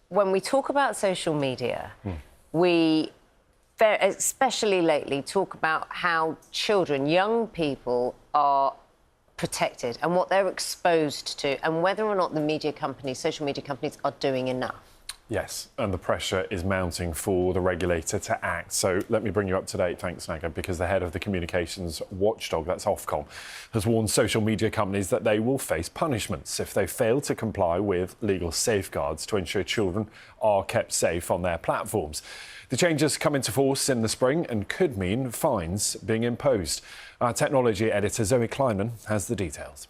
When we talk about social media, we, especially lately, talk about how children, young people, are protected and what they're exposed to and whether or not the media companies, social media companies, are doing enough. Yes, and the pressure is mounting for the regulator to act. So let me bring you up to date, thanks, Naga, because the head of the communications watchdog, that's Ofcom, has warned social media companies that they will face punishments if they fail to comply with legal safeguards to ensure children are kept safe on their platforms. The changes come into force in the spring and could mean fines being imposed. Our technology editor Zoe Kleinman has the details.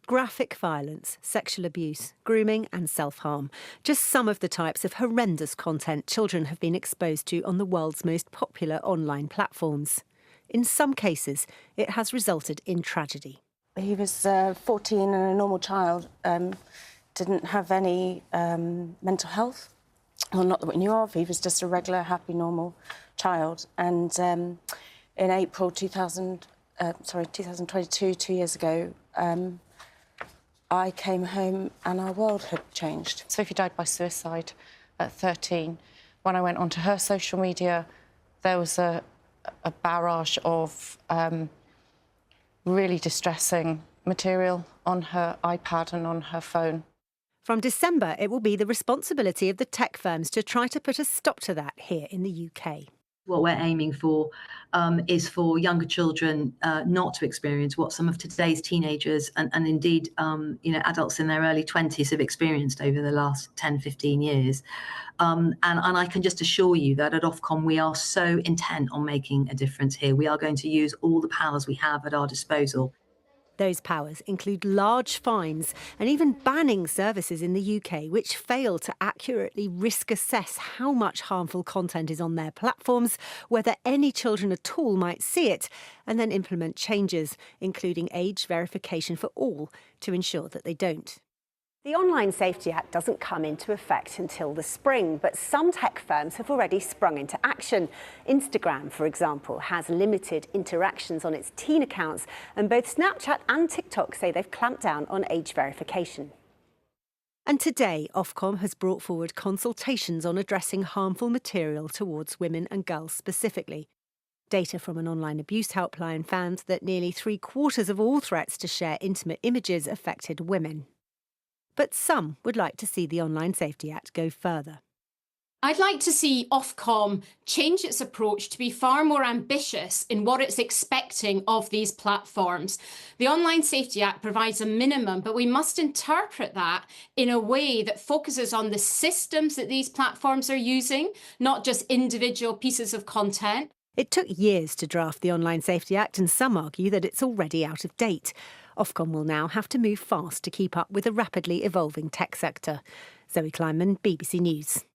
Graphic violence, sexual abuse, grooming and self-harm. Just some of the types of horrendous content children have been exposed to on the world's most popular online platforms. In some cases, it has resulted in tragedy. He was 14 and a normal child, didn't have any mental health, well, not that we knew of. He was just a regular, happy, normal child. And in April 2022, 2 years ago, I came home and our world had changed. Sophie died by suicide at 13. When I went onto her social media, there was a barrage of really distressing material on her iPad and on her phone. From December, it will be the responsibility of the tech firms to try to put a stop to that here in the UK. What we're aiming for is for younger children not to experience what some of today's teenagers and indeed adults in their early 20s have experienced over the last 10, 15 years. And I can just assure you that at Ofcom we are so intent on making a difference here. We are going to use all the powers we have at our disposal. Those powers include large fines and even banning services in the UK which fail to accurately risk assess how much harmful content is on their platforms, whether any children at all might see it, and then implement changes, including age verification for all, to ensure that they don't. The Online Safety Act doesn't come into effect until the spring, but some tech firms have already sprung into action. Instagram, for example, has limited interactions on its teen accounts, and both Snapchat and TikTok say they've clamped down on age verification. And today, Ofcom has brought forward consultations on addressing harmful material towards women and girls specifically. Data from an online abuse helpline found that nearly 3/4 of all threats to share intimate images affected women. But some would like to see the Online Safety Act go further. I'd like to see Ofcom change its approach to be far more ambitious in what it's expecting of these platforms. The Online Safety Act provides a minimum, but we must interpret that in a way that focuses on the systems that these platforms are using, not just individual pieces of content. It took years to draft the Online Safety Act, and some argue that it's already out of date. Ofcom will now have to move fast to keep up with a rapidly evolving tech sector. Zoe Kleinman, BBC News.